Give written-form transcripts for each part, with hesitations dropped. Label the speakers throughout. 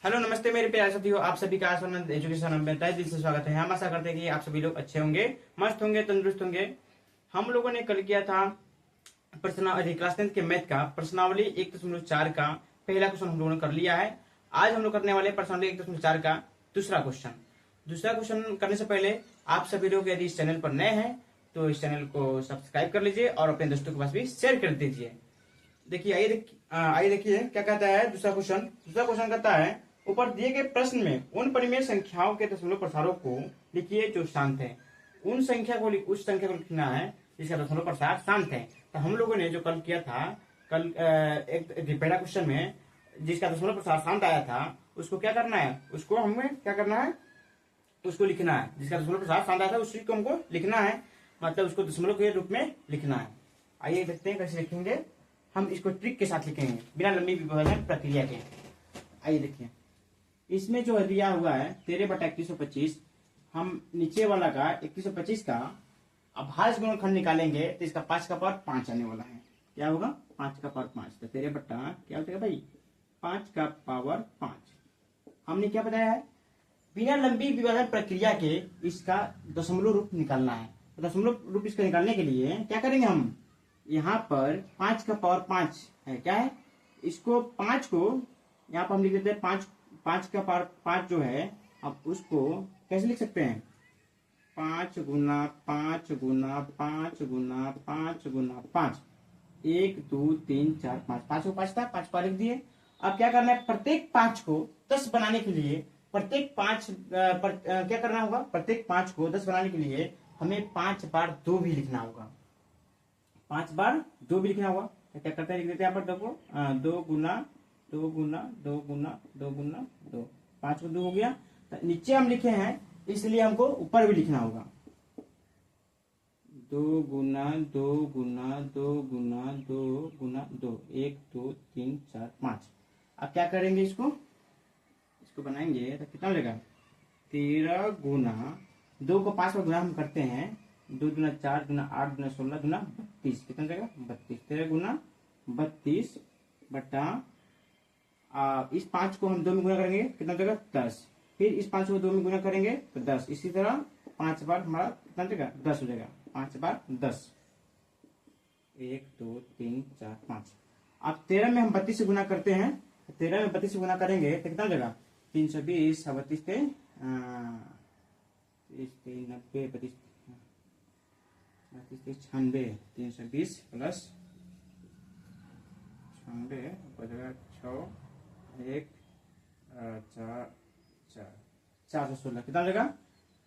Speaker 1: Hello नमस्ते मेरे प्यारे साथियों, आप सभी का आसमान एजुकेशन में तहे दिल से स्वागत है। हम आशा करते हैं कि आप सभी लोग अच्छे होंगे, मस्त होंगे, तंदुरुस्त होंगे। हम लोगों ने कल किया था प्रश्नावली क्लास 10 के मैथ का प्रश्नावली 1.4 का पहला क्वेश्चन हम लोगों ने कर लिया है। आज हम लोग करने वाले प्रश्नावली 1.4 का दूसरा क्वेश्चन। दूसरा क्वेश्चन करने से पहले आप सभी लोग यदि इस चैनल पर नए हैं तो इस चैनल को सब्सक्राइब कर लीजिए और अपने दोस्तों के पास भी शेयर कर दीजिए। देखिए आइए देखिए क्या कहता है दूसरा क्वेश्चन। दूसरा क्वेश्चन कहता है ऊपर दिए गए प्रश्न में उन परिमेय संख्याओं के दशमलव प्रसारों को लिखिए जो शांत है। उस संख्या को लिखना है जिसका दशमलव प्रसार शांत है। तो हम लोगों ने जो कल किया था, कल एक पहला क्वेश्चन में जिसका दशमलव प्रसार शांत आया था उसको क्या करना है, उसको हमें क्या करना है, उसको लिखना है। जिसका दशमलव प्रसार शांत आया था उसी को हमको लिखना है, मतलब उसको दशमलव के रूप में लिखना है। आइए देखते हैं कैसे लिखेंगे। हम इसको ट्रिक के साथ लिखेंगे बिना लंबी विभाजन प्रक्रिया के। आइए देखिए, इसमें जो दिया हुआ है 13/2125, हम नीचे वाला का 2125 का अभाज्य गुणनखंड निकालेंगे तो इसका 5 का पावर 5 आने वाला है। क्या होगा? 5 का पावर 5। तो 13 बट्टा क्या होता है भाई? 5 का पावर 5। हमने क्या बताया है? बिना लंबी विभाजन प्रक्रिया के इसका दशमलव रूप निकालना है। तो दशमलव रूप इसका निकालने के लिए क्या करेंगे हम, यहाँ पर 5 का पावर 5 है, क्या है, इसको 5 को यहाँ पर हम लिख देते हैं 5 का पावर 5 जो है, अब उसको कैसे लिख सकते हैं? 5 गुना 5 गुना 5 गुना 5 गुना 5, 1 2 3 4 5, 5 को 5 था, 5 पर लिख दिए। अब क्या करना है, प्रत्येक 5 को 10 बनाने के लिए प्रत्येक 5 क्या करना होगा, प्रत्येक 5 को 10 बनाने के लिए हमें 5 बार 2 भी लिखना होगा। 5 बार 2 भी लिखना होगा। तो क्या करते हैं, लिख देते हैं यहाँ पर 2 को 2 गुना 2 गुना 2 गुना 2 गुना 2, 5 को 2 हो गया। तो नीचे हम लिखे हैं इसलिए हमको ऊपर भी लिखना होगा 2 गुना 2 गुना 2 गुना 2 गुना 2, 1 2 3 4 5। अब क्या करेंगे, इसको बनाएंगे तो कितना मिलेगा? 13 गुना 2 को 5 पर गुना हम करते हैं, 2 गुना 4 गुना 8 गुना 16 गुना 32, कितना जाएगा? 32। 13 गुना 32 बटा इस 5 को हम 2 में गुना करेंगे, कितना जाएगा? 10। फिर इस 5 को 2 में गुना करेंगे तो 10। इसी तरह 5 बार हमारा कितना जाएगा? 10 हो जाएगा। 5 बार 10, 1 2 3 4 5। अब 13 में हम 32 से गुना करते हैं, 13 में 32 से गुना करेंगे तो कितना हो जाएगा? 320, 32 थे 90, 32 96, 320 प्लस 96 बचेगा 6 1 4 4, 416, कितना हो जाएगा?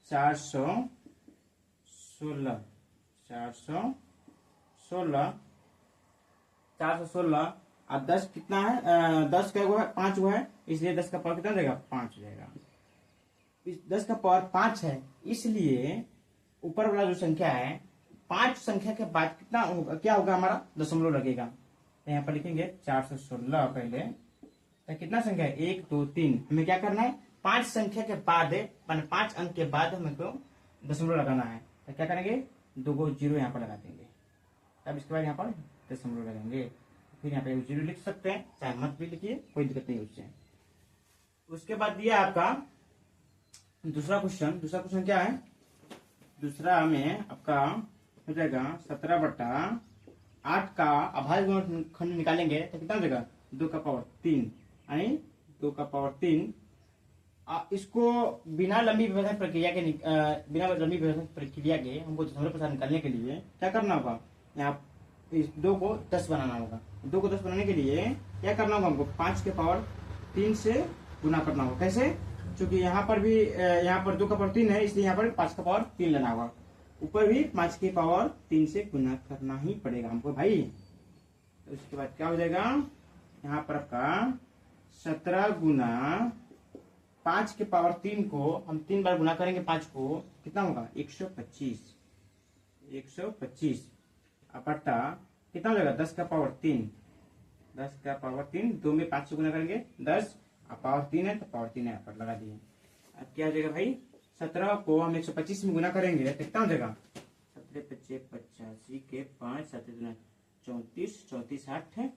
Speaker 1: 416 416। अब 10 कितना है? 10 का हुआ है 5 हुआ है, इसलिए 10 का पावर कितना देगा? 5 हो जाएगा। 10 का पावर 5 है, इसलिए ऊपर वाला जो संख्या है 5 संख्या के बाद कितना होगा, क्या होगा, हमारा दशमलव लगेगा। तो यहाँ पर लिखेंगे 416 पहले। तो कितना संख्या है? 1 2 3। हमें क्या करना है, 5 संख्या के बाद, मान 5 अंक के बाद हमको दशमलव लगाना है। तो क्या करेंगे, 2 को 0 यहाँ पर लगा देंगे। तब इसके बाद यहाँ पर दशमलव लगाएंगे। फिर यहाँ पे 0 लिख सकते हैं, चाहे मत भी लिखिए, कोई दिक्कत नहीं उससे। उसके बाद दिया आपका दूसरा क्वेश्चन। दूसरा क्वेश्चन क्या है? दूसरा में आपका हो जाएगा 17/8 का अभाज्य गुणनखंड निकालेंगे तो कितना हो जाएगा? 2 का पावर 3, यानी 2 का पावर 3। इसको बिना लंबी विभाजन प्रक्रिया के हमको दशमलव प्रसार निकालने के लिए क्या करना होगा, यहाँ इस 2 को 10 बनाना होगा। 2 को 10 बनाने के लिए क्या करना होगा, हमको 5 के पावर 3 से गुना करना होगा। कैसे? क्योंकि यहाँ पर भी यहाँ पर 2 का पावर 3 है, इसलिए यहाँ पर 5 का पावर 3 लेना होगा। ऊपर भी 5 के पावर 3 से गुना करना ही पड़ेगा हमको भाई। तो उसके बाद क्या हो जाएगा, यहाँ पर आपका 17 गुना 5 के पावर 3 को हम 3 बार गुना करेंगे, 5 को कितना होगा? 125। 125 बटा कितना हो जाएगा? 10 का पावर 3। 10 का पावर 3, 2 में 5 से गुना करेंगे 10, अब पावर 3 है तो पावर 3 यहाँ पर लगा दिए। अब क्या हो जाएगा भाई, 17 को हम 125 में गुना करेंगे तो कितना हो जाएगा? 17 25 85 के 5, 7 34, 34 8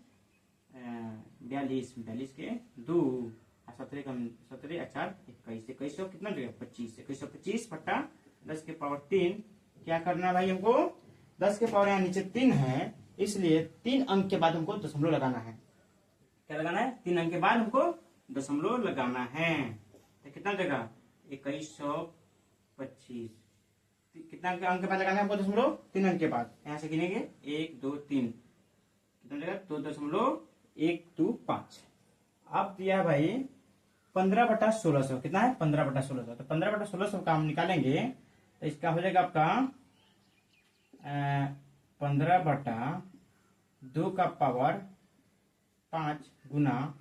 Speaker 1: 42, 42 के 2, 7 सत्रह अचार 21, 2100 कितना हो जाएगा 25, 2125 बटा 10 के पावर 3। क्या करना है भाई हमको, 10 के पावर यहाँ नीचे 3 है, इसलिए 3 अंक के बाद हमको दशमलव लगाना है। क्या लगाना है, 3 अंक के बाद हमको दशमलव लगाना है। तो कितना हो जाएगा 2125, कितना अंक के बाद लगाना है हमको दशमलव, 3 अंक के बाद। यहाँ से गिनेंगे 1 2 3, कितना हो जाएगा 2.125। अब दिया है भाई 15/1600, कितना है 15/1600। तो 15/1600 का हम निकालेंगे तो इसका हो जाएगा आपका 15/2 का पावर 5 गुना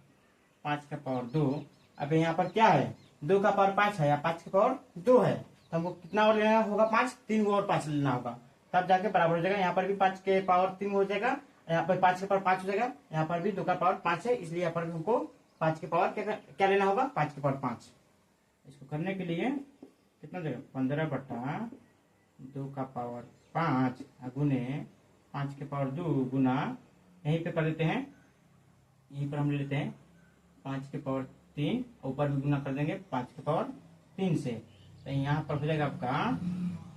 Speaker 1: 5 का पावर 2। अब यहाँ पर क्या है, 2 का पावर 5 है या 5 का पावर 2 है, तो हमको कितना और लेना होगा 5, 3 और 5 लेना होगा, तब जाके बराबर हो जाएगा। यहाँ पर भी 5 के पावर 3 हो जाएगा, यहाँ पर 5 के पावर 5 हो जाएगा, यहाँ पर भी 2 का पावर 5 है, इसलिए यहाँ पर हमको 5 के पावर क्या लेना होगा 5 के पावर 5। इसको करने के लिए कितना हो जाएगा 15/2 का पावर 5 गुने 5 के पावर 2 गुना, यहीं पे कर देते हैं, यहीं पर हम ले लेते हैं 5 के पावर 3, ऊपर भी गुना कर देंगे 5 के पावर 3 से। तो यहाँ पर हो जाएगा आपका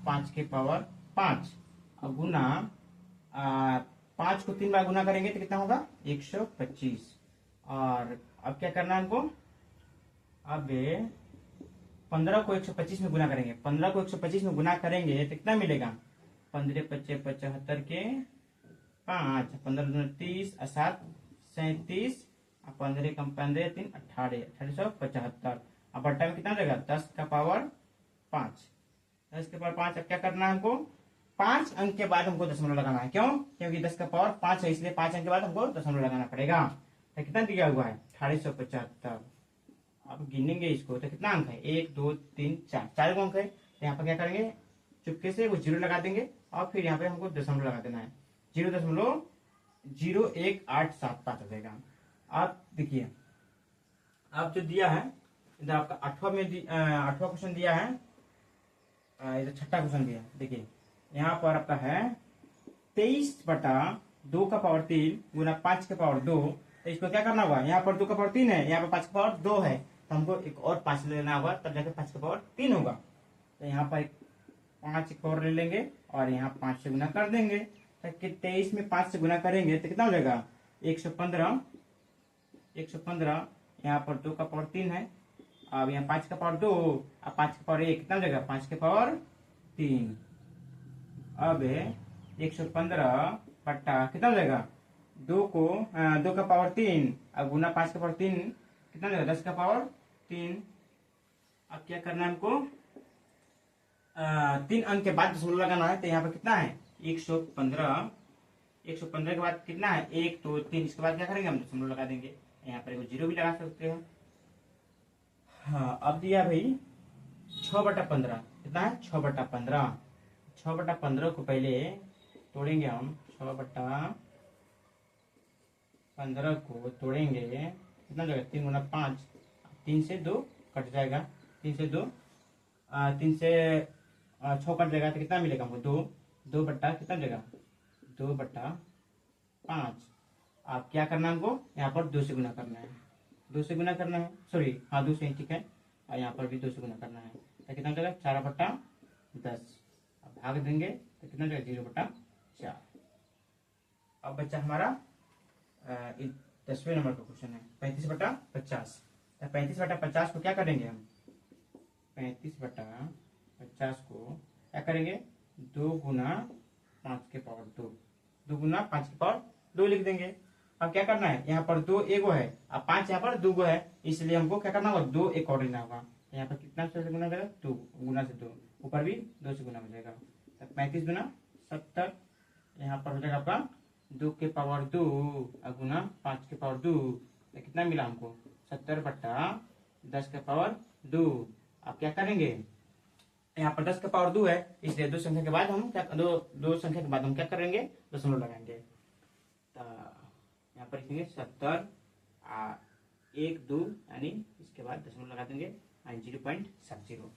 Speaker 1: 5 के पावर 5 और गुना 5 को 3 बार गुना करेंगे तो कितना होगा 125। और अब क्या करना है हमको, अब 15 को 125 में गुना करेंगे, 15 को 125 में गुना करेंगे तो कितना मिलेगा 15 25 75 के 5, 15 दूनी 30 और 7 37, 15 कम 15 3 18, 1875। अब बट्टा में कितना हो जाएगा 10 का पावर 5, 10 के पावर 5। अब क्या करना है हमको, 5 अंक के बाद हमको दशमलव लगाना है, क्यों, क्योंकि 10 का पावर 5 है, इसलिए 5 अंक के बाद हमको दशमलव लगाना पड़ेगा। तो कितना दिया हुआ है 1875। अब गिनेंगे इसको तो कितना अंक है 1 2 3 4, 4 अंक है। तो यहाँ पर क्या करेंगे, चुपके से वो 0 लगा देंगे और फिर यहाँ पे हमको दशमलव लगा देना है, 0.01875 हो जाएगा। आप देखिए, आप जो दिया है इधर आपका 8वां क्वेश्चन दिया है, इधर 6ठा क्वेश्चन दिया है। देखिए यहाँ पर आपका है 23/2 का पावर 3 गुना 5 के पावर 2। तो इसको क्या करना होगा, यहाँ पर 2 का पावर 3 है, यहाँ पर 5 का पावर 2 है, तो हमको एक और 5 लेना होगा, तब जाके 5 का पावर 3 होगा। तो यहाँ पर 5 एक और ले लेंगे और यहाँ 5 से गुना कर देंगे। तो 23 में 5 से गुना करेंगे तो कितना हो जाएगा 115, 115। यहाँ पर 2 का पावर 3 है, अब यहाँ 5 का पावर 2 और 5 का पावर 1, कितना हो जाएगा 5 के पावर 3। अब 115 बट्टा कितना हो जाएगा 2 का पावर 3 और गुना 5 का पावर 3, कितना हो जाएगा 10 का पावर 3। अब क्या करना है हमको, 3 अंक के बाद दशमलव लगाना है। तो यहाँ पर कितना है 115, 115 के बाद कितना है 1 2 3, इसके बाद क्या करेंगे हम दशमलव लगा देंगे, यहाँ पर 0 भी लगा सकते हैं। हाँ अब दिया भाई 6/15, कितना है 6/15, 6/15 को पहले तोड़ेंगे हम, 6/15 को तोड़ेंगे कितना हो जाएगा 3 गुना 5, 3 से 2 कट जाएगा, 3 से 2 3 से 6 कट जाएगा तो कितना मिलेगा हमको 2 बट्टा कितना हो जाएगा 2/5। आप क्या करना है हमको, यहाँ पर 2 से गुना करना है, 2 से गुना करना है, सॉरी हाँ 2 से, ठीक है, और यहाँ पर भी 2 से गुना करना है। तो कितना हो जाएगा 4/10। अब भाग देंगे तो कितना हो जाएगा 0/4। अब बच्चा हमारा 10वें नंबर का क्वेश्चन है 35/50। 35/50 को क्या करेंगे हम, 35/50 को क्या करेंगे 2 गुना 5 के पावर 2, 2 गुना 5 के पावर 2 लिख देंगे। अब क्या करना है, यहाँ पर 2 एगो है और 5 यहाँ पर 2 गो है, इसलिए हमको क्या करना होगा 2 एक और लेना होगा। यहाँ पर कितना से गुना जाएगा 2 गुना से 2, ऊपर भी 2 से गुना हो जाएगा। 35 गुना 70, यहाँ पर हो जाएगा आपका 2 के पावर 2 गुना 5 के पावर 2, तो कितना मिला हमको 70/10 के पावर 2। अब क्या करेंगे, यहाँ पर 10 का पावर 2 है, इसलिए 2 संख्या के बाद हम क्या दो संख्या के बाद हम क्या करेंगे दशमलव लगाएंगे। तो यहाँ पर लिखेंगे 70 1 2, यानी इसके बाद दशमलव लगा देंगे 0.70।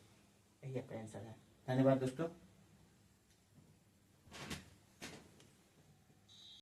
Speaker 1: यही आपका आंसर है। धन्यवाद दोस्तों।